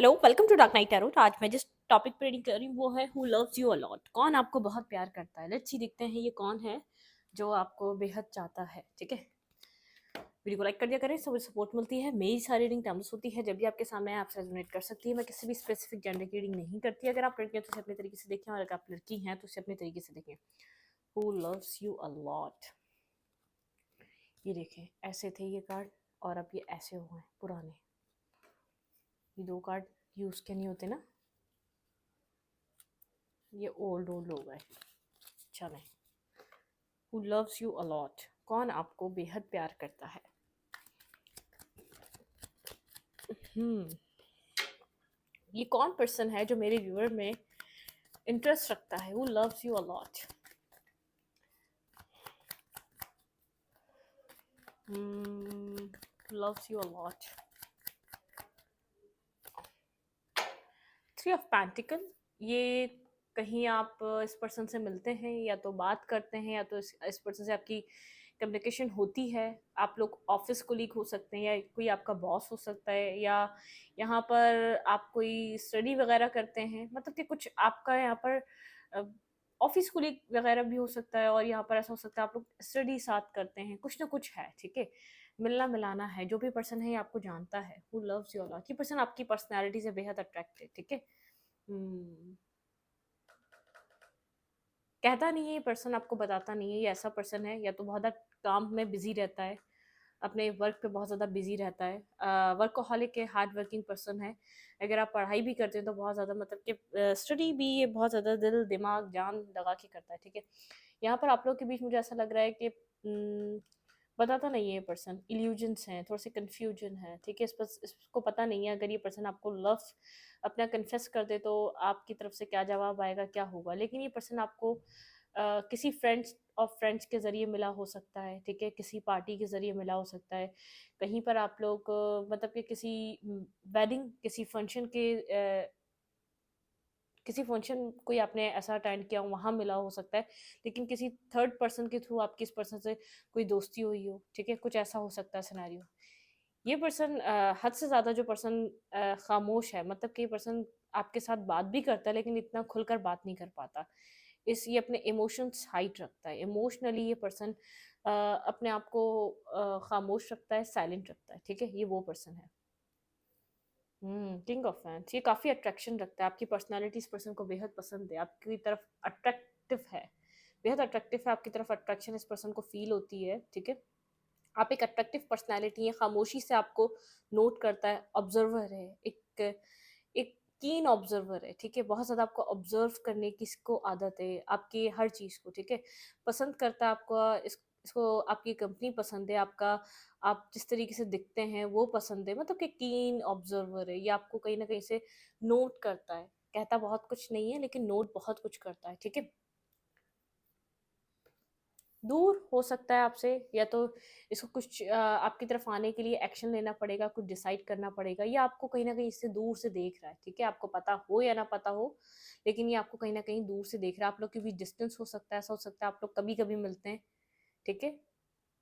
Hello, welcome to dark night tarot. आज मैं जिस टॉपिक पे रीडिंग कर रही हूँ वो है हु लव्स यू अलॉट। कौन आपको बहुत प्यार करता है। लेट्स सी, देखते हैं ये कौन है जो आपको बेहद चाहता है। ठीक है, वीडियो को लाइक कर दिया करें, सब सपोर्ट मिलती है। मेरी सारी रीडिंग टाइमलेस होती है, जब भी आपके सामने आपसे रेजोनेट कर सकती है। मैं किसी भी स्पेसिफिक जेंडर की रीडिंग नहीं करती। अगर आप लड़की हैं तो उसे अपने तरीके से देखें, और अगर आप लड़की हैं तो उसे अपने तरीके से देखें। हु लव्स यू अलॉट, ये देखें, ऐसे थे ये कार्ड और अब ये ऐसे हुए हैं पुराने। ये दो कार्ड यूज के नहीं होते ना, ये ओल्ड ओल्ड हो गए। चलें, हु लव्स यू अलॉट, कौन आपको बेहद प्यार करता है। ये कौन पर्सन है जो मेरे व्यूअर में इंटरेस्ट रखता है। Who loves you a lot, loves you a lot. Three of pentacle, ये कहीं आप इस पर्सन से मिलते हैं या तो बात करते हैं, या तो इस पर्सन से आपकी कम्युनिकेशन होती है। आप लोग ऑफिस कोलीग हो सकते हैं, या कोई आपका बॉस हो सकता है, या यहाँ पर आप कोई स्टडी वगैरह करते हैं। मतलब कि कुछ आपका यहाँ पर ऑफिस कोलीग वगैरह भी हो सकता है, और यहाँ पर ऐसा हो सकता है आप लोग स्टडी साथ करते हैं। कुछ ना कुछ है, ठीक है, मिलना मिलाना है। जो भी पर्सन है ये आपको जानता है। हु लव्स यू अलॉट, ये पर्सन आपकी पर्सनैलिटी से बेहद अट्रैक्ट है। ठीक है, हम्म, कहता नहीं है ये पर्सन, आपको बताता नहीं है। ये ऐसा पर्सन है या तो बहुत ज़्यादा काम में बिजी रहता है, अपने वर्क पे बहुत ज़्यादा बिजी रहता है, वर्कोहॉलिक है, हार्ड वर्किंग पर्सन है। अगर आप पढ़ाई भी करते हैं तो बहुत ज़्यादा, मतलब कि स्टडी भी ये बहुत ज़्यादा दिल दिमाग जान लगा के करता है। ठीक है, यहाँ पर आप लोग के बीच मुझे ऐसा लग रहा है कि बताता नहीं है ये पर्सन। इल्यूजन्स हैं, थोड़े से कन्फ्यूजन है। ठीक है, इसको पता नहीं है अगर ये पर्सन आपको लव अपना कन्फेस कर दे तो आपकी तरफ से क्या जवाब आएगा, क्या होगा। लेकिन ये पर्सन आपको किसी फ्रेंड्स और फ्रेंड्स के ज़रिए मिला हो सकता है। ठीक है, किसी पार्टी के ज़रिए मिला हो सकता है। कहीं पर आप लोग मतलब कि किसी वेडिंग, किसी फंक्शन के किसी फंक्शन कोई आपने ऐसा अटेंड किया हो, वहाँ मिला हो सकता है। लेकिन किसी थर्ड पर्सन के थ्रू आपकी इस पर्सन से कोई दोस्ती हुई हो। ठीक है, कुछ ऐसा हो सकता है सिनेरियो। ये पर्सन हद से ज़्यादा जो पर्सन खामोश है, मतलब कि ये पर्सन आपके साथ बात भी करता है लेकिन इतना खुलकर बात नहीं कर पाता। ये अपने इमोशंस हाइड रखता है। इमोशनली ये पर्सन अपने आप को खामोश रखता है, साइलेंट रखता है। ठीक है, ये वो पर्सन है। किंग ऑफ फैंस, ये काफ़ी अट्रैक्शन रखता है। आपकी पर्सनालिटी इस पर्सन को बेहद पसंद है, आपकी तरफ अट्रैक्टिव है, बेहद अट्रैक्टिव है। आपकी तरफ अट्रैक्शन इस पर्सन को फील होती है। ठीक है, आप एक अट्रैक्टिव पर्सनालिटी है, खामोशी से आपको नोट करता है, ऑब्जर्वर है, एक एक कीन ऑब्जर्वर है। ठीक है, बहुत ज़्यादा आपको ऑब्जर्व करने की इसको आदत है, आपकी हर चीज़ को। ठीक है, पसंद करता है आपका इसको, आपकी कंपनी पसंद है, आपका आप जिस तरीके से दिखते हैं वो पसंद है। मतलब कि कीन ऑब्जर्वर है, ये आपको कहीं ना कहीं से नोट करता है। कहता बहुत कुछ नहीं है लेकिन नोट बहुत कुछ करता है। ठीक है, दूर हो सकता है आपसे, या तो इसको कुछ आपकी तरफ आने के लिए एक्शन लेना पड़ेगा, कुछ डिसाइड करना पड़ेगा, या आपको कहीं ना कहीं इससे दूर से देख रहा है। ठीक है, आपको पता हो या ना पता हो, लेकिन ये आपको कहीं ना कहीं दूर से देख रहा है। आप लोग के बीच डिस्टेंस हो सकता है, ऐसा हो सकता है आप लोग कभी कभी मिलते हैं। ठीक है,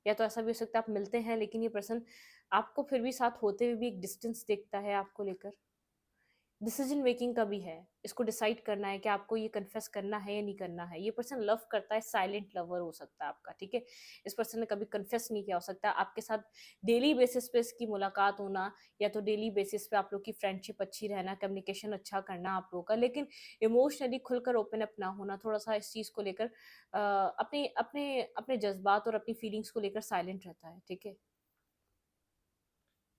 या तो ऐसा भी हो सकता है आप मिलते हैं लेकिन ये पर्सन आपको फिर भी साथ होते हुए भी एक डिस्टेंस देखता है आपको लेकर। डिसीजन मेकिंग का भी है, इसको डिसाइड करना है कि आपको ये कन्फेस करना है या नहीं करना है। ये पर्सन लव करता है, साइलेंट लवर हो सकता है आपका। ठीक है, इस पर्सन ने कभी कन्फेस नहीं किया हो सकता। आपके साथ डेली बेसिस पे इसकी मुलाकात होना, या तो डेली बेसिस पे आप लोग की फ्रेंडशिप अच्छी रहना, कम्युनिकेशन अच्छा करना आप लोगों का, लेकिन इमोशनली खुलकर ओपन अप ना होना, थोड़ा सा इस चीज़ को लेकर अपने अपने अपने जज्बात और अपनी फीलिंग्स को लेकर साइलेंट रहता है। ठीक है,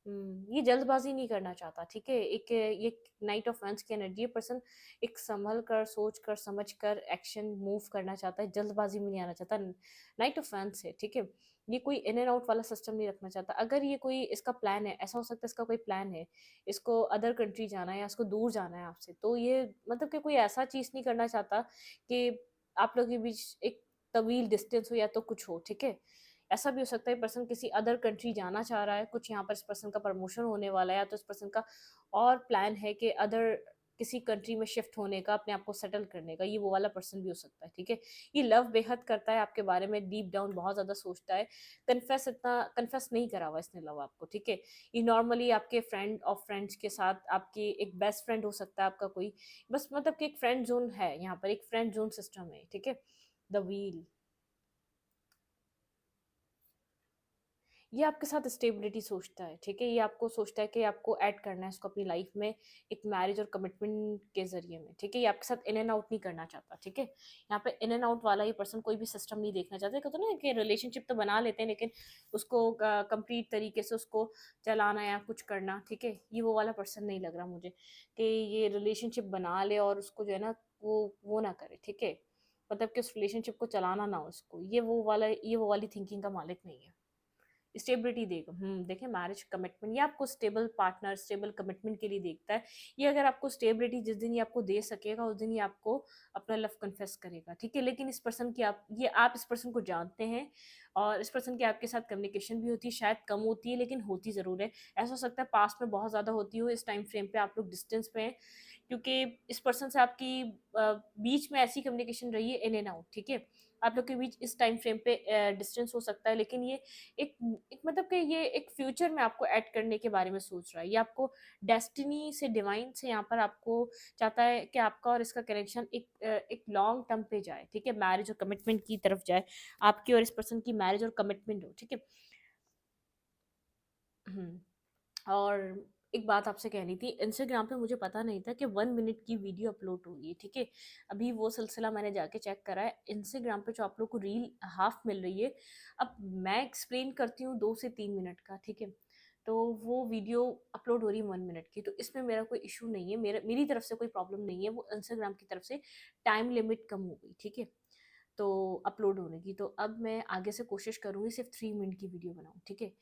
ये जल्दबाजी नहीं करना चाहता। ठीक है, एक ये नाइट ऑफ वंस की एनर्जी, ये पर्सन एक संभल कर, सोच कर, समझ कर एक्शन मूव करना चाहता है, जल्दबाजी में नहीं आना चाहता। नाइट ऑफ वंस है। ठीक है, ये कोई इन एंड आउट वाला सिस्टम नहीं रखना चाहता। अगर ये कोई इसका प्लान है, ऐसा हो सकता है इसका कोई प्लान है, इसको अदर कंट्री जाना है या इसको दूर जाना है आपसे, तो ये मतलब कि कोई ऐसा चीज़ नहीं करना चाहता कि आप लोगों के बीच एक तवील डिस्टेंस हो या तो कुछ हो। ठीक है, ऐसा भी हो सकता है पर्सन किसी अदर कंट्री जाना चाह रहा है, कुछ यहाँ पर इस पर्सन का प्रमोशन होने वाला है, या तो इस पर्सन का और प्लान है कि अदर किसी कंट्री में शिफ्ट होने का, अपने आप को सेटल करने का, ये वो वाला पर्सन भी हो सकता है, ठीक है। ये लव बेहद करता है आपके बारे में, डीप डाउन बहुत ज़्यादा सोचता है। कन्फेस नहीं करा हुआ इसने लव आपको, ठीक है। ये नॉर्मली आपके फ्रेंड ऑफ फ्रेंड्स के साथ, आपकी एक बेस्ट फ्रेंड हो सकता है आपका कोई, बस मतलब कि एक फ्रेंड ज़ोन है यहाँ पर, एक फ्रेंड ज़ोन सिस्टम है, ठीक है। द व्हील, ये आपके साथ स्टेबिलिटी सोचता है, ठीक है। ये आपको सोचता है कि आपको ऐड करना है इसको अपनी लाइफ में एक मैरिज और कमिटमेंट के ज़रिए में, ठीक है। ये आपके साथ इन एंड आउट नहीं करना चाहता, ठीक है। यहाँ पे इन एंड आउट वाला ये पर्सन कोई भी सिस्टम नहीं देखना चाहता। कहते हैं ना कि रिलेशनशिप तो बना लेते हैं, लेकिन उसको कंप्लीट तरीके से उसको चलाना या कुछ करना, ठीक है। ये वो वाला पर्सन नहीं लग रहा मुझे कि ये रिलेशनशिप बना ले और उसको जो है ना वो ना करे, ठीक है। मतलब कि उस रिलेशनशिप को चलाना ना हो उसको, ये वो वाली थिंकिंग का मालिक नहीं है। स्टेबिलिटी देगा, देखिए मैरिज कमिटमेंट, ये आपको स्टेबल पार्टनर, स्टेबल कमिटमेंट के लिए देखता है। ये अगर आपको स्टेबिलिटी जिस दिन ये आपको दे सकेगा, उस दिन ये आपको अपना लव कन्फेस करेगा, ठीक है। लेकिन इस पर्सन की आप इस पर्सन को जानते हैं, और इस पर्सन की आपके साथ कम्युनिकेशन भी होती है, शायद कम होती है लेकिन होती ज़रूर है। ऐसा हो सकता है पास्ट में बहुत ज़्यादा होती हो, इस टाइम फ्रेम पे आप लोग डिस्टेंस पे हैं, क्योंकि इस पर्सन से आपकी बीच में ऐसी कम्युनिकेशन रही है इन एंड आउट, ठीक है। आप लोग के बीच इस टाइम फ्रेम पे डिस्टेंस हो सकता है, लेकिन ये एक एक मतलब कि ये एक फ्यूचर में आपको ऐड करने के बारे में सोच रहा है। ये आपको डेस्टिनी से, डिवाइन से यहाँ पर आपको चाहता है कि आपका और इसका कनेक्शन एक लॉन्ग टर्म पे जाए, ठीक है। मैरिज और कमिटमेंट की तरफ जाए, आपकी और इस पर्सन की मैरिज और कमिटमेंट हो, ठीक है। हम्म और एक बात आपसे कहनी थी, इंस्टाग्राम पे मुझे पता नहीं था कि 1 मिनट की वीडियो अपलोड होगी, है, ठीक है। अभी वो सिलसिला मैंने जाके चेक करा है, इंस्टाग्राम पे जो आप लोग को रील हाफ मिल रही है। अब मैं एक्सप्लेन करती हूँ 2 से 3 मिनट का, ठीक है। तो वो वीडियो अपलोड हो रही है 1 मिनट की, तो इसमें मेरा कोई इशू नहीं है, मेरी तरफ से कोई प्रॉब्लम नहीं है, वो इंस्टाग्राम की तरफ से टाइम लिमिट कम हो गई, ठीक है। तो अपलोड होने की, तो अब मैं आगे से कोशिश करूँगी सिर्फ 3 मिनट की वीडियो बनाऊँ, ठीक है।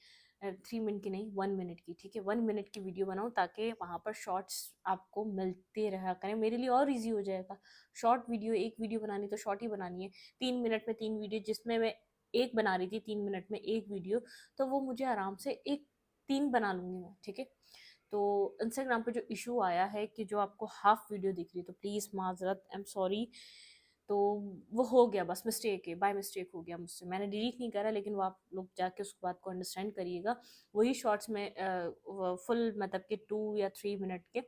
3 मिनट की नहीं, 1 मिनट की, ठीक है। 1 मिनट की वीडियो बनाऊँ ताकि वहाँ पर शॉर्ट्स आपको मिलते रहा करें, मेरे लिए और ईजी हो जाएगा। शॉर्ट वीडियो, एक वीडियो बनानी तो शॉर्ट ही बनानी है, 3 मिनट में 3 वीडियो, जिसमें मैं एक बना रही थी 3 मिनट में एक वीडियो, तो वो मुझे आराम से एक 3 बना लूँगी मैं, ठीक है। तो इंस्टाग्राम पे जो इशू आया है कि जो आपको हाफ वीडियो दिख रही है, तो प्लीज़ माजरत, आई एम सॉरी। तो वो हो गया, बस मिस्टेक है, बाय मिस्टेक हो गया मुझसे, मैंने डिलीट नहीं करा, लेकिन वो आप लोग जाके उस बात को अंडरस्टैंड करिएगा। वही शॉर्ट्स में फुल मतलब कि 2 या 3 मिनट के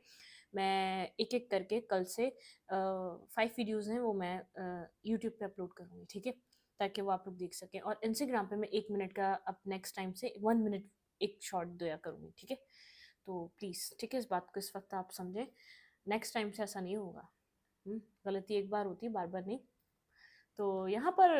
मैं एक एक करके कल से 5 वीडियोज़ हैं वो मैं यूट्यूब पे अपलोड करूँगी, ठीक है। ताकि वो आप लोग देख सकें, और इंस्टाग्राम पे मैं 1 मिनट का अब नेक्स्ट टाइम से 1 मिनट एक शॉर्ट दिया करूँगी, ठीक है। तो प्लीज़, ठीक है, इस बात को इस वक्त आप समझें, नेक्स्ट टाइम से ऐसा नहीं होगा। गलती एक बार होती है, बार बार नहीं। तो यहाँ पर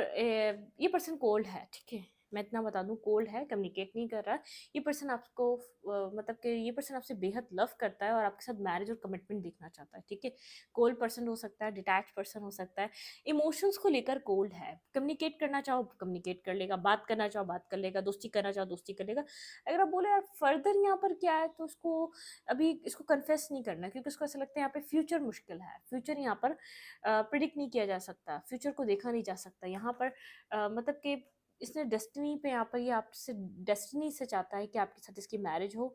ये पर्सन कोल्ड है, ठीक है। मैं इतना बता दूं, कोल्ड है, कम्युनिकेट नहीं कर रहा। ये पर्सन आपको मतलब कि ये पर्सन आपसे बेहद लव करता है और आपके साथ मैरिज और कमिटमेंट देखना चाहता है, ठीक है। कोल्ड पर्सन हो सकता है, डिटैच पर्सन हो सकता है, इमोशंस को लेकर कोल्ड है। कम्युनिकेट करना चाहो कम्युनिकेट कर लेगा, बात करना चाहो बात कर लेगा, दोस्ती करना चाहो दोस्ती कर लेगा। अगर आप बोले यार फर्दर यहाँ पर क्या है, तो उसको अभी इसको कन्फेस नहीं करना, क्योंकि उसको ऐसा लगता है यहाँ पे फ्यूचर मुश्किल है। फ्यूचर यहाँ पर प्रिडिक्ट नहीं किया जा सकता, फ्यूचर को देखा नहीं जा सकता यहाँ पर। मतलब कि इसने डेस्टिनी पे यहाँ पर ये आपसे डेस्टिनी से चाहता है कि आपके साथ इसकी मैरिज हो,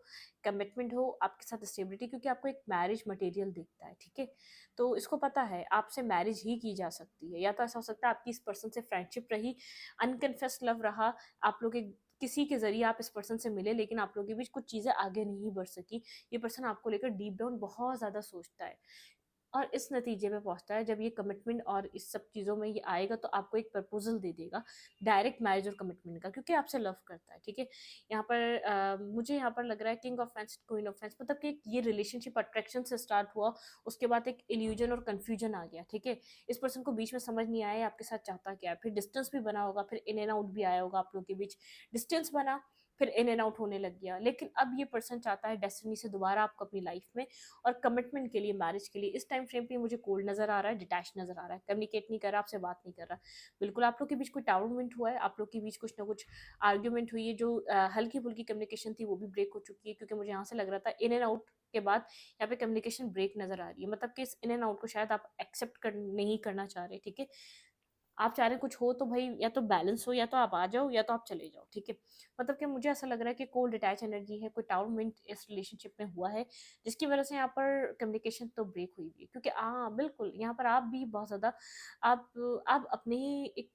कमिटमेंट हो, आपके साथ स्टेबिलिटी, क्योंकि आपको एक मैरिज मटेरियल दिखता है, ठीक है। तो इसको पता है आपसे मैरिज ही की जा सकती है, या तो ऐसा हो सकता है आपकी इस पर्सन से फ्रेंडशिप रही, अनकन्फेस्ड लव रहा, आप लोग एक किसी के जरिए आप इस पर्सन से मिले, लेकिन आप लोगों के बीच कुछ चीज़ें आगे नहीं बढ़ सकी। ये पर्सन आपको लेकर डीप डाउन बहुत ज़्यादा सोचता है, और इस नतीजे पे पहुँचता है, जब ये कमिटमेंट और इस सब चीज़ों में ये आएगा, तो आपको एक प्रपोज़ल दे देगा, डायरेक्ट मैरिज और कमिटमेंट का, क्योंकि आपसे लव करता है, ठीक है। यहाँ पर मुझे यहाँ पर लग रहा है king of fans queen of fans, मतलब कि ये रिलेशनशिप अट्रैक्शन से स्टार्ट हुआ, उसके बाद एक इल्यूजन और कन्फ्यूजन आ गया, ठीक है। इस पर्सन को बीच में समझ नहीं आया आपके साथ चाहता क्या है, फिर डिस्टेंस भी बना होगा, फिर इन एंड आउट भी आया होगा आप लोगों के बीच, डिस्टेंस बना, फिर इन एंड आउट होने लग गया। लेकिन अब ये पर्सन चाहता है डेस्टिनी से दोबारा आपको अपनी लाइफ में, और कमिटमेंट के लिए, मैरिज के लिए। इस टाइम फ्रेम पे मुझे कोल्ड नजर आ रहा है, डिटैच नजर आ रहा है, कम्युनिकेट नहीं कर रहा, आपसे बात नहीं कर रहा। बिल्कुल आप लोग के बीच कोई टाउरमेंट हुआ है, आप लोग के बीच कुछ ना कुछ आर्ग्यूमेंट हुई है, जो हल्की फुल्की कम्युनिकेशन थी वो भी ब्रेक हो चुकी है, क्योंकि मुझे यहाँ से लग रहा था इन एंड आउट के बाद यहाँ पे कम्युनिकेशन ब्रेक नजर आ रही है, मतलब कि इस इन एंड आउट को शायद आप एक्सेप्ट कर नहीं करना चाह रहे, ठीक है। आप चाह रहे हैं कुछ हो तो भाई या तो बैलेंस हो, या तो आप आ जाओ या तो आप चले जाओ, ठीक है। मतलब कि मुझे ऐसा लग रहा है कि कोल्ड अटैच एनर्जी है, कोई टाउरमेंट इस रिलेशनशिप में हुआ है, जिसकी वजह से यहाँ पर कम्युनिकेशन तो ब्रेक हुई भी है। क्योंकि हाँ, बिल्कुल यहाँ पर आप भी बहुत ज़्यादा आप आप अपने ही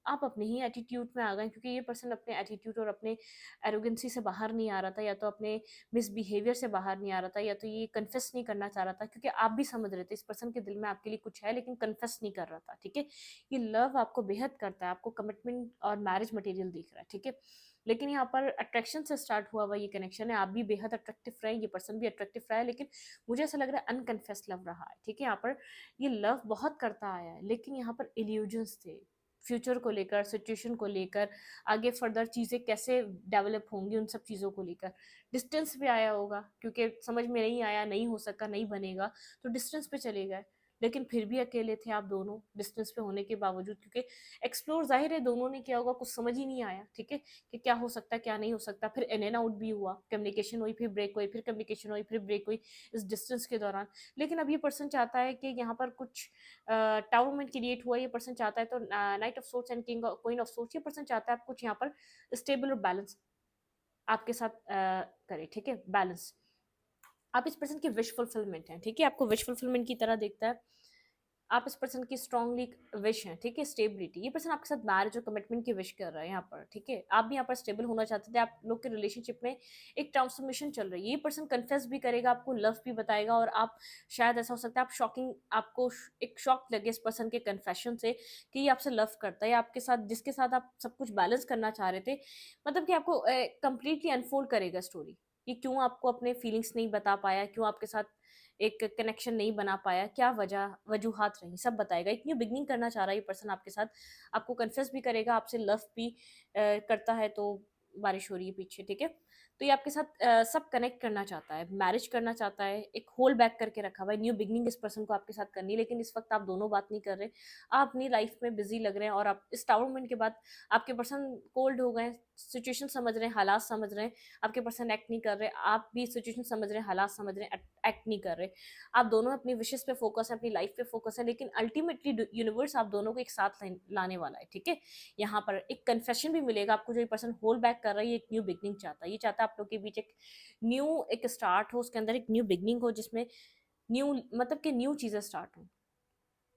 आप अपने ही एटीट्यूड में आ गए, क्योंकि ये पर्सन अपने एटीट्यूड और अपने एरोगेंसी से बाहर नहीं आ रहा था, या तो अपने मिसबिहेवियर से बाहर नहीं आ रहा था, या तो ये कन्फेस नहीं करना चाह रहा था, क्योंकि आप भी समझ रहे थे इस पर्सन के दिल में आपके लिए कुछ है, लेकिन कन्फेस नहीं कर रहा था, ठीक है। ये लव आपको बेहद करता है, आपको कमिटमेंट और मैरिज मटेरियल दिख रहा है, ठीक है। लेकिन यहाँ पर अट्रैक्शन से स्टार्ट हुआ हुआ ये कनेक्शन है, आप भी बेहद अट्रैक्टिव रहे, ये पर्सन भी अट्रैक्टिव रहा है, लेकिन मुझे ऐसा लग रहा है अनकन्फेस लव रहा है, ठीक है। यहाँ पर ये लव बहुत करता आया है, लेकिन यहाँ पर इल्यूजन्स थे फ्यूचर को लेकर, सिचुएशन को लेकर, आगे फर्दर चीज़ें कैसे डेवलप होंगी उन सब चीज़ों को लेकर। डिस्टेंस भी आया होगा, क्योंकि समझ में नहीं आया, नहीं हो सका, नहीं बनेगा, तो डिस्टेंस पे चले गए। लेकिन फिर भी अकेले थे आप दोनों, डिस्टेंस पे होने के बावजूद, क्योंकि एक्सप्लोर ज़ाहिर है दोनों ने किया होगा, कुछ समझ ही नहीं आया, ठीक है, कि क्या हो सकता है, क्या नहीं हो सकता। फिर इन एंड आउट भी हुआ, कम्युनिकेशन हुई, फिर ब्रेक हुई, फिर कम्युनिकेशन हुई, फिर ब्रेक हुई इस डिस्टेंस के दौरान। लेकिन अब ये पर्सन चाहता है कि यहाँ पर कुछ टाउरमेंट क्रिएट हुआ, ये पर्सन चाहता है, तो night of sorts and king queen of sorts, ये पर्सन चाहता है आप कुछ यहाँ पर स्टेबल और बैलेंस आपके साथ करे, ठीक है, बैलेंस। आप इस पर्सन की विश फुलफिलमेंट है, ठीक है, आपको विश फुलफिलमेंट की तरह देखता है। आप इस पर्सन की स्ट्रांगली विश है, ठीक है, स्टेबिलिटी। ये पर्सन आपके साथ मैरिज और कमिटमेंट की विश कर रहा है यहाँ पर, ठीक है। आप भी यहाँ पर स्टेबल होना चाहते थे, आप लोग के रिलेशनशिप में एक ट्रांसफॉर्मेशन चल रही है। ये पर्सन कन्फेस भी करेगा, आपको लव भी बताएगा, और आप शायद ऐसा हो सकता है आप शॉकिंग, आपको एक शॉक लगे इस पर्सन के कन्फेशन से कि ये आपसे लव करता है, आपके साथ जिसके साथ आप सब कुछ बैलेंस करना चाह रहे थे, मतलब कि आपको कंप्लीटली अनफोल्ड करेगा स्टोरी। ये क्यों आपको अपने फीलिंग्स नहीं बता पाया, क्यों आपके साथ एक कनेक्शन नहीं बना पाया, क्या वजूहात रही, सब बताएगा। एक न्यू बिगनिंग करना चाह रहा है ये पर्सन आपके साथ, आपको कन्फेस भी करेगा, आपसे लव भी करता है। तो बारिश हो रही है पीछे, ठीक है। तो ये आपके साथ सब कनेक्ट करना चाहता है, मैरिज करना चाहता है, एक होल बैक करके रखा हुआ है, न्यू बिगनिंग इस पर्सन को आपके साथ करनी है। लेकिन इस वक्त आप दोनों बात नहीं कर रहे, आप अपनी लाइफ में बिजी लग रहे हैं, और आप इस टावरमेंट के बाद आपके पर्सन कोल्ड हो गए, सिचुएशन समझ रहे हैं, हालात समझ रहे हैं, आपके पर्सन एक्ट नहीं कर रहे, आप भी सिचुएशन समझ रहे हैं, हालात समझ रहे हैं, एक्ट नहीं कर रहे। आप दोनों अपनी विशेस पे फोकस है, अपनी लाइफ पे फोकस है, लेकिन अल्टीमेटली यूनिवर्स आप दोनों को एक साथ लाने वाला है, ठीक है। यहाँ पर एक कन्फेशन भी मिलेगा आपको, जो ये पर्सन होल्ड बैक कर रहा है, ये एक न्यू बिगनिंग चाहता है। ये चाहता है आप लोग के बीच एक स्टार्ट हो, उसके अंदर एक न्यू बिगनिंग हो, जिसमें न्यू मतलब कि न्यू चीजें स्टार्ट हो।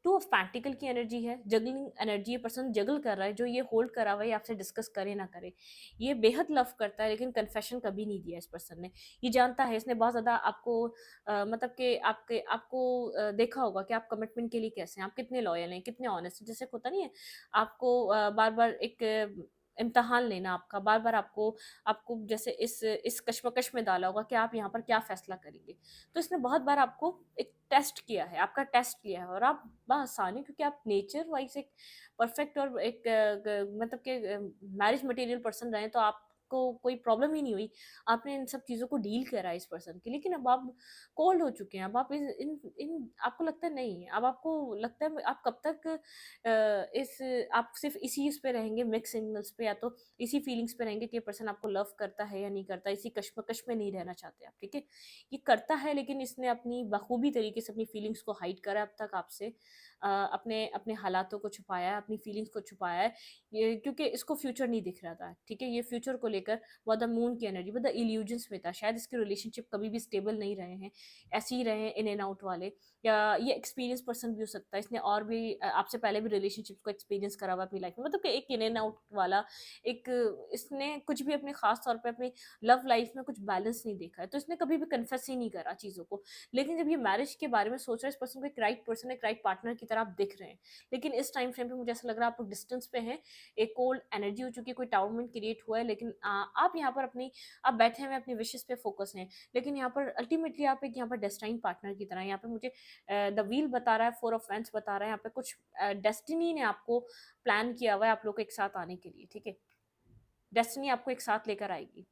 टू ऑफ पैंटिकल की एनर्जी है, जगलिंग एनर्जी, ये पर्सन जगल कर रहा है, जो ये होल्ड करा हुआ है, आपसे डिस्कस करे ना करे। ये बेहद लव करता है, लेकिन कन्फेशन कभी नहीं दिया इस पर्सन ने। ये जानता है, इसने बहुत ज़्यादा आपको मतलब कि आपको देखा होगा कि आप कमिटमेंट के लिए कैसे हैं, आप कितने लॉयल हैं, कितने ऑनेस्ट हैं। जैसे होता नहीं है, आपको बार बार एक इम्तहान लेना आपका, बार बार आपको आपको जैसे इस कश्मकश में डाला होगा कि आप यहाँ पर क्या फैसला करेंगे। तो इसने बहुत बार आपको एक टेस्ट किया है, आपका टेस्ट लिया है, और आप बआसानी, क्योंकि आप नेचर वाइज एक परफेक्ट और एक मतलब कि मैरिज मटेरियल पर्सन रहे, तो आपको कोई प्रॉब्लम ही नहीं हुई, आपने इन सब चीज़ों को डील करा इस पर्सन के। लेकिन अब आप कोल्ड हो चुके हैं, अब आप इस इन इन आपको लगता है नहीं, अब आपको लगता है आप कब तक इस आप सिर्फ इसी इस पे रहेंगे, मिक्स सिग्नल्स पे, या तो इसी फीलिंग्स पे रहेंगे कि ये पर्सन आपको लव करता है या नहीं करता, इसी कश्मकश में नहीं रहना चाहते आप, ठीक है। ये करता है, लेकिन इसने अपनी बखूबी तरीके से अपनी फीलिंग्स को हाइड करा अब तक आपसे, अपने अपने हालातों को छुपाया है, अपनी फीलिंग्स को छुपाया है, ये क्योंकि इसको फ्यूचर नहीं दिख रहा था, ठीक है। ये फ्यूचर को लेकर बहुत द मून की एनर्जी, बहुत द इल्यूजन्स में था, शायद इसके रिलेशनशिप कभी भी स्टेबल नहीं रहे हैं, ऐसे ही रहे हैं इन एंड आउट वाले, या ये एक्सपीरियंस पर्सन भी हो सकता है, इसने और भी आपसे पहले भी रिलेशनशिप को एक्सपीरियंस करा हुआ अपनी लाइफ में, मतलब कि एक इन एंड आउट वाला एक, इसने कुछ भी अपने खास तौर पे अपनी लव लाइफ में कुछ बैलेंस नहीं देखा है, तो इसने कभी भी कन्फेस ही नहीं करा चीज़ों को। लेकिन जब ये मैरिज के बारे में सोच रहा है, इस पर्सन को एक राइट पर्सन, एक राइट पार्टनर की तरह आप दिख रहे हैं। लेकिन इस टाइम फ्रेम पे मुझे ऐसा लग रहा है आप लोग डिस्टेंस पे हैं, एक कोल्ड एनर्जी हो चुकी है, कोई टाउरमेंट क्रिएट हुआ है, लेकिन आप यहाँ पर अपनी आप बैठे हुए अपनी विशेस पे फोकस हैं। लेकिन यहाँ पर अल्टीमेटली आप एक यहाँ पर डेस्टाइन पार्टनर की तरह, यहाँ पे मुझे द व्हील बता रहा है, फोर ऑफ वैंड्स बता रहा है, यहाँ पे कुछ डेस्टिनी ने आपको प्लान किया हुआ है आप लोग को एक साथ आने के लिए, ठीक है। डेस्टिनी आपको एक साथ लेकर आएगी।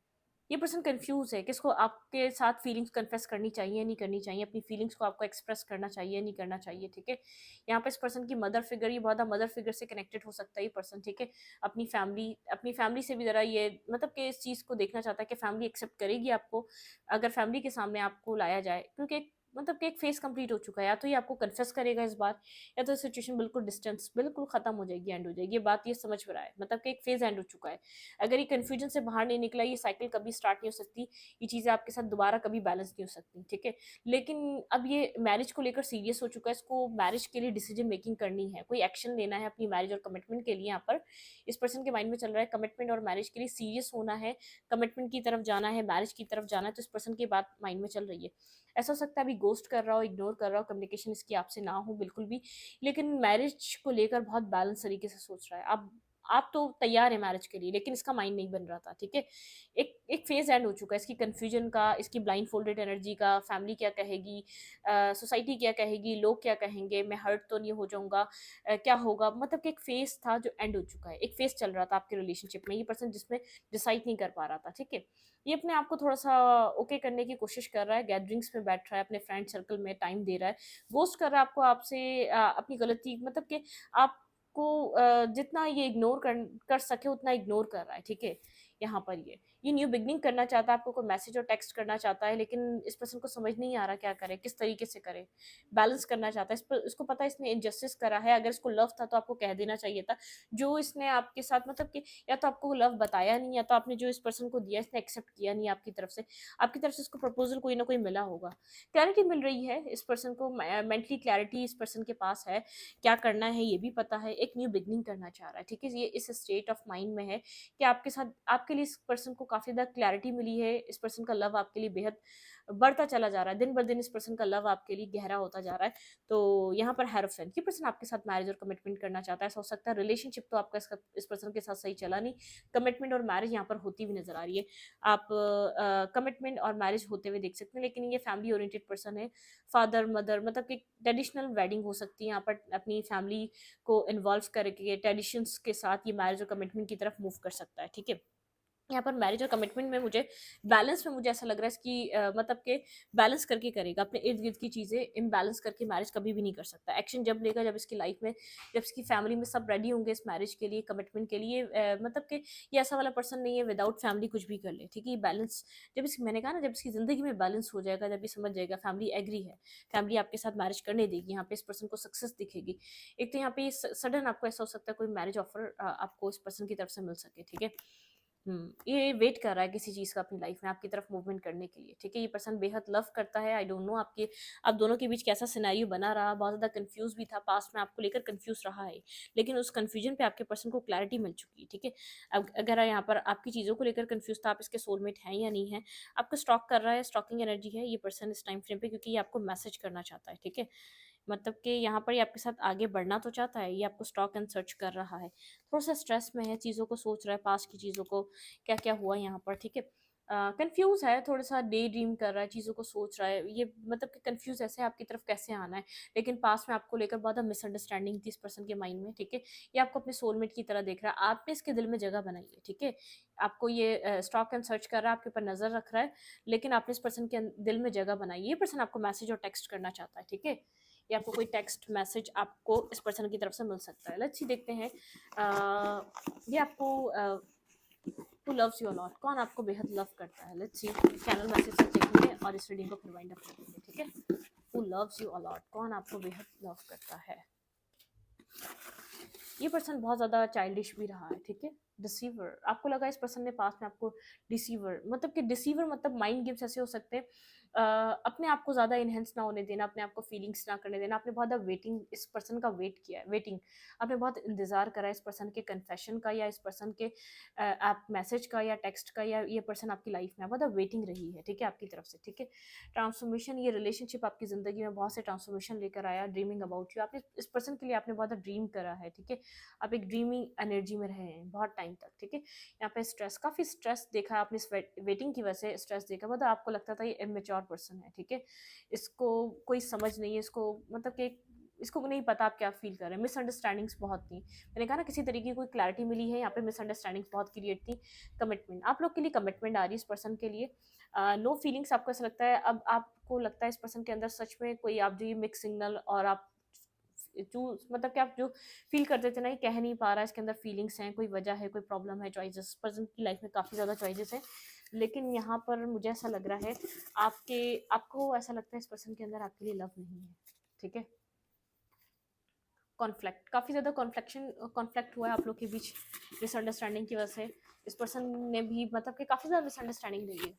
ये पर्सन कंफ्यूज है, किसको आपके साथ फीलिंग्स कन्फेस करनी चाहिए, नहीं करनी चाहिए, अपनी फीलिंग्स को आपको एक्सप्रेस करना चाहिए, नहीं करना चाहिए, ठीक है। यहाँ पे इस पर्सन की मदर फिगर, ये बहुत मदर फिगर से कनेक्टेड हो सकता है ये पर्सन, ठीक है। अपनी फैमिली से भी ज़रा ये मतलब कि इस चीज़ को देखना चाहता है कि फैमिली एक्सेप्ट करेगी आपको, अगर फैमिली के सामने आपको लाया जाए, क्योंकि मतलब कि एक फेज़ कंप्लीट हो चुका है। या तो ये आपको कन्फेस करेगा इस बार, या तो सिचुएशन बिल्कुल डिस्टेंस बिल्कुल ख़त्म हो जाएगी, एंड हो जाएगी। ये बात ये समझ में रहा है, मतलब कि एक फेज़ एंड हो चुका है। अगर ये कन्फ्यूजन से बाहर नहीं निकला, ये साइकिल कभी स्टार्ट नहीं हो सकती, ये चीज़ें आपके साथ दोबारा कभी बैलेंस नहीं हो सकती, ठीक है? लेकिन अब ये मैरिज को लेकर सीरियस हो चुका है, इसको मैरिज के लिए डिसीजन मेकिंग करनी है, कोई एक्शन लेना है अपनी मैरिज और कमिटमेंट के लिए। यहाँ पर इस पर्सन के माइंड में चल रहा है कमिटमेंट और मैरिज के लिए सीरियस होना है, कमिटमेंट की तरफ जाना है, मैरिज की तरफ जाना है, तो इस पर्सन की बात माइंड में चल रही है। ऐसा हो सकता है अभी घोस्ट कर रहा हो, इग्नोर कर रहा हो, कम्युनिकेशन इसकी आपसे ना हो बिल्कुल भी, लेकिन मैरिज को लेकर बहुत बैलेंस तरीके से सोच रहा है। आप तो तैयार है मैरिज के लिए, लेकिन इसका माइंड नहीं बन रहा था, ठीक है? एक एक फेज़ एंड हो चुका है इसकी कन्फ्यूजन का, इसकी ब्लाइंड फोल्डेड एनर्जी का, फैमिली क्या कहेगी, सोसाइटी क्या कहेगी, लोग क्या कहेंगे, मैं हर्ट तो नहीं हो जाऊँगा, क्या होगा? मतलब कि एक फेज़ था जो एंड हो चुका है। एक फेज़ चल रहा था आपके रिलेशनशिप में, ये पर्सन जिसमें डिसाइड नहीं कर पा रहा था, ठीक है? ये अपने आप को थोड़ा-सा ओके करने की कोशिश कर रहा है, गैदरिंग्स में बैठ रहा है, अपने फ्रेंड सर्कल में टाइम दे रहा है, घोस्ट कर रहा है आपको, आपसे अपनी गलती मतलब कि आपको जितना ये इग्नोर कर सके उतना इग्नोर कर रहा है, ठीक है? यहाँ पर ये न्यू बिगिनिंग करना चाहता है, आपको कोई मैसेज और टेक्स्ट करना चाहता है, लेकिन इस पर्सन को समझ नहीं आ रहा क्या करे, किस तरीके से करे। बैलेंस करना चाहता है, इसको पता है इसने इनजस्टिस करा है, अगर इसको लव था तो आपको कह देना चाहिए था। जो इसने आपके साथ मतलब कि या तो आपको लव बताया नहीं, या तो आपने जो इस पर्सन को दिया इसने एक्सेप्ट किया नहीं आपकी तरफ से इसको प्रपोज़ल कोई ना कोई मिला होगा। क्लैरिटी मिल रही है इस पर्सन को, मेंटली क्लैरिटी इस पर्सन के पास है, क्या करना है ये भी पता है, एक न्यू बिगिनिंग करना चाह रहा है, ठीक है? ये इस स्टेट ऑफ माइंड में है कि आपके साथ आपके लिए इस पर्सन को काफ़ी ज़्यादा क्लैरिटी मिली है, इस पर्सन का लव आपके लिए बेहद बढ़ता चला जा रहा है, दिन ब दिन इस पर्सन का लव आपके लिए गहरा होता जा रहा है। तो यहाँ पर हेरोफेंट, ये पर्सन आपके साथ मैरिज और कमिटमेंट करना चाहता है। ऐसा हो सकता है रिलेशनशिप तो आपका इस पर्सन के साथ सही चला नहीं, कमिटमेंट और मैरिज यहाँ पर होती हुई नज़र आ रही है। आप कमिटमेंट और मैरिज होते हुए देख सकते हैं, लेकिन ये फैमिली ओरिएंटेड पर्सन है। फादर, मदर मतलब कि ट्रेडिशनल वेडिंग हो सकती है यहाँ पर, अपनी फैमिली को इन्वॉल्व करके ट्रेडिशंस के साथ ये मैरिज और कमिटमेंट की तरफ मूव कर सकता है, ठीक है? यहाँ पर मैरिज और कमिटमेंट में मुझे बैलेंस में मुझे ऐसा लग रहा है इसकी मतलब कि बैलेंस करके करेगा, अपने इर्द-गिर्द की चीज़ें इम्बैलेंस करके मैरिज कभी भी नहीं कर सकता। एक्शन जब लेगा जब इसकी लाइफ में, जब इसकी फैमिली में सब रेडी होंगे इस मैरिज के लिए, कमिटमेंट के लिए, मतलब कि ये ऐसा वाला पर्सन नहीं है विदाउट फैमिली कुछ भी कर ले, ठीक है? ये बैलेंस जब इस मैंने कहा ना, जब इसकी ज़िंदगी में बैलेंस हो जाएगा, जब ये समझ जाएगा फैमिली एग्री है, फैमिली आपके साथ मैरिज करने देगी, यहाँ पे इस पर्सन को सक्सेस दिखेगी। एक तो यहाँ पे स सडन आपको ऐसा हो सकता है कोई मैरिज ऑफर आपको इस पर्सन की तरफ से मिल सके, ठीक है? ये वेट कर रहा है किसी चीज़ का अपनी लाइफ में आपकी तरफ मूवमेंट करने के लिए, ठीक है? ये पर्सन बेहद लव करता है, आई डोंट नो आप दोनों के बीच कैसा सिनेरियो बना रहा, बहुत ज़्यादा कन्फ्यूज़ भी था, पास्ट में आपको लेकर कन्फ्यूज़ रहा है, लेकिन उस कन्फ्यूजन पे आपके पर्सन को क्लैरिटी मिल चुकी है, ठीक है? अब अगर यहाँ पर आपकी चीज़ों को लेकर कन्फ्यूज़ था, आप इसके सोलमेट हैं या नहीं हैं, आपको स्टॉक कर रहा है, स्टॉकिंग एनर्जी है ये पर्सन इस टाइम फ्रेम पे, क्योंकि ये आपको मैसेज करना चाहता है, ठीक है? मतलब कि यहाँ पर ये आपके साथ आगे बढ़ना तो चाहता है, ये आपको स्टॉक एंड सर्च कर रहा है। थोड़ा-सा स्ट्रेस में है, चीज़ों को सोच रहा है, पास्ट की चीज़ों को, क्या-क्या हुआ यहाँ पर, ठीक है? कन्फ्यूज़ है, थोड़ा-सा डे ड्रीम कर रहा है, चीज़ों को सोच रहा है। ये मतलब कि कन्फ्यूज़ ऐसे है आपकी तरफ कैसे आना है, लेकिन पास्ट में आपको लेकर बहुत मिसअंडरस्टैंडिंग थी इस पर्सन के माइंड में, ठीक है? ये आपको अपने सोलमेट की तरह देख रहा है, आपने इसके दिल में जगह बनाई है, ठीक है? आपको ये स्टॉक एंड सर्च कर रहा है, आपके ऊपर नज़र रख रहा है, लेकिन आपने इस पर्सन के दिल में जगह बनाई है। ये पर्सन आपको मैसेज और टेक्स्ट करना चाहता है, ठीक है? या आपको कोई टेक्स्ट मैसेज आपको इस पर्सन की तरफ से मिल सकता है। लेट्स सी देखते हैं ये आपको who loves you a lot, कौन आपको बेहद लव करता है। लेट्स सी, चैनल मैसेज से देखेंगे और इस रीडिंग को फिर वाइंड अप कर देंगे, ठीक है? Who loves you a lot, कौन आपको बेहद लव करता है। ये पर्सन बहुत ज़्यादा चाइल्डिश भी रहा है, ठीक है? डिसीवर, आपको लगा इस पर्सन ने पास्ट में आपको डिसीवर मतलब कि डिसीवर मतलब माइंड गेम्स ऐसे हो सकते हैं, अपने आप को ज़्यादा इनहेंस ना होने देना, अपने आप को फीलिंग्स ना करने देना। आपने बहुत ज़्यादा वेटिंग इस पर्सन का वेट किया है, वेटिंग आपने बहुत इंतज़ार करा है इस पर्सन के कन्फेशन का, या इस पर्सन के आप मैसेज का या टेक्स्ट का, या ये पर्सन आपकी लाइफ में बहुत ज़्यादा वेटिंग रही है, ठीक है? आपकी तरफ से, ठीक है? ट्रांसफॉर्मेशन, ये रिलेशनशिप आपकी ज़िंदगी में बहुत से ट्रांसफॉर्मेशन लेकर आया, ड्रीमिंग अबाउट यू, आपने इस पर्सन के लिए आपने बहुत ज़्यादा ड्रीम करा है, ठीक है? आप एक ड्रीमिंग एनर्जी में रहे हैं बहुत टाइम तक, ठीक है? यहाँ पे स्ट्रेस, काफ़ी स्ट्रेस देखा आपने इस वेटिंग की वजह से स्ट्रेस देखा, मतलब आपको लगता था ये इमेच्योर पर्सन है, ठीक है? इसको कोई समझ नहीं है, इसको मतलब कि इसको नहीं पता आप क्या फील कर रहे हैं, मिसअंडरस्टैंडिंग्स बहुत थी। मैंने कहा ना किसी तरीके की कोई क्लैरिटी मिली है, यहाँ पे मिसअंडरस्टैंडिंग्स बहुत क्रिएट थी। कमिटमेंट, आप लोग के लिए कमिटमेंट आ रही है इस पर्सन के लिए। नो फीलिंग्स, आपको ऐसा लगता है अब आपको लगता है इस पर्सन के अंदर सच में कोई आप जो ये मिक्स सिग्नल और आप जो मतलब कि आप जो फ़ील करते थे ना, ये कह नहीं पा रहा है, इसके अंदर फीलिंग्स हैं, कोई वजह है, कोई प्रॉब्लम है, चॉइसेस पर्सन की लाइफ में काफ़ी ज़्यादा चॉइसेस हैं। लेकिन यहाँ पर मुझे ऐसा लग रहा है आपको ऐसा लगता है इस पर्सन के अंदर आपके लिए लव नहीं है, ठीक है। कॉन्फ्लिक्ट, काफ़ी ज़्यादा कॉन्फ्लिक्ट हुआ है आप लोग के बीच मिसअंडरस्टैंडिंग की वजह से। इस पर्सन ने भी मतलब कि काफ़ी ज़्यादा मिसअंडरस्टैंडिंग रही है।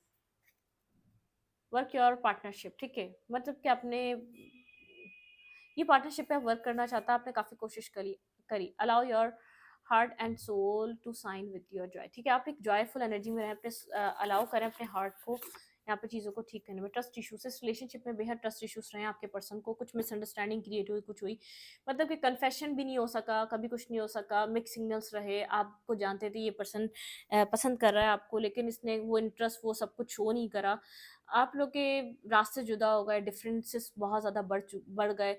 वर्क योर पार्टनरशिप, ठीक है, मतलब कि आपने ये पार्टनरशिप पे आप वर्क करना चाहता, आपने काफ़ी कोशिश करी। Allow your heart and soul to shine with your joy, ठीक है, आप एक जॉयफुल एनर्जी में रहें, अपने अलाउ करें अपने हार्ट को यहाँ पे चीज़ों को ठीक करने में। ट्रस्ट इशूज, इस रिलेशनशिप में बेहद ट्रस्ट इशूज रहे आपके पर्सन को, कुछ मिसअंडरस्टैंडिंग क्रिएट हुई, कुछ हुई, मतलब कि कन्फेशन भी नहीं हो सका, कभी कुछ नहीं हो सका, मिक्स सिग्नल्स रहे, आपको जानते थे ये पर्सन पसंद कर रहा है आपको, लेकिन इसने वो इंटरेस्ट वो सब कुछ शो नहीं करा, आप लोग के रास्ते जुदा हो गए, डिफरेंसेस बहुत ज़्यादा बढ़ गए,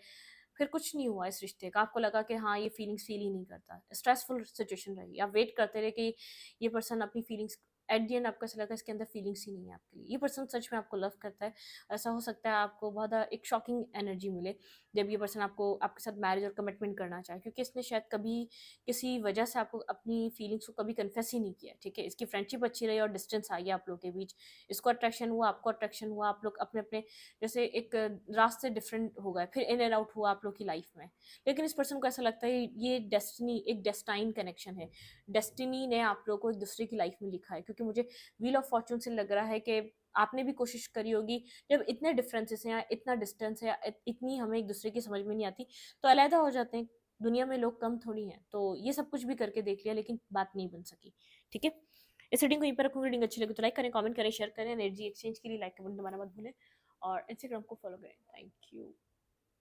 फिर कुछ नहीं हुआ इस रिश्ते का, आपको लगा कि हाँ ये फीलिंग्स फील ही नहीं करता, स्ट्रेसफुल सिचुएशन रही, आप वेट करते रहे कि ये पर्सन अपनी फीलिंग्स, एट दी एंड आपको ऐसा लगा इसके अंदर फीलिंग्स ही नहीं है आपके लिए, ये पर्सन सच में आपको लव करता है। ऐसा हो सकता है आपको बहुत एक शॉकिंग एनर्जी मिले जब ये पर्सन आपको आपके साथ मैरिज और कमिटमेंट करना चाहे, क्योंकि इसने शायद कभी किसी वजह से आपको अपनी फीलिंग्स को कभी कन्फेस ही नहीं किया, ठीक है, इसकी फ्रेंडशिप अच्छी रही और डिस्टेंस आ गया आप लोग के बीच, इसको अट्रैक्शन हुआ, आपको अट्रैक्शन हुआ, आप लोग अपने अपने जैसे एक रास्ते डिफरेंट हो गए, फिर इन एंड आउट हुआ आप लोग की लाइफ में, लेकिन इस पर्सन को ऐसा लगता है ये डेस्टिनी, एक डेस्टाइन कनेक्शन है, डेस्टिनी ने आप लोग को एक दूसरे की लाइफ में लिखा है, क्योंकि मुझे व्हील ऑफ फॉर्चून से लग रहा है कि आपने भी कोशिश करी होगी, जब इतने डिफरेंसेस हैं या इतना डिस्टेंस है या इतनी हमें एक दूसरे की समझ में नहीं आती तो अलहदा हो जाते हैं, दुनिया में लोग कम थोड़ी हैं, तो ये सब कुछ भी करके देख लिया लेकिन बात नहीं बन सकी, ठीक है। इस रीडिंग को यहीं पर रखूँगी, रीडिंग अच्छी लगी तो लाइक करें, कमेंट करें, शेयर करें, एनर्जी एक्सचेंज के लिए लाइक कमेंट दबाना मत भूलें और इंस्टाग्राम को फॉलो करें। Thank you.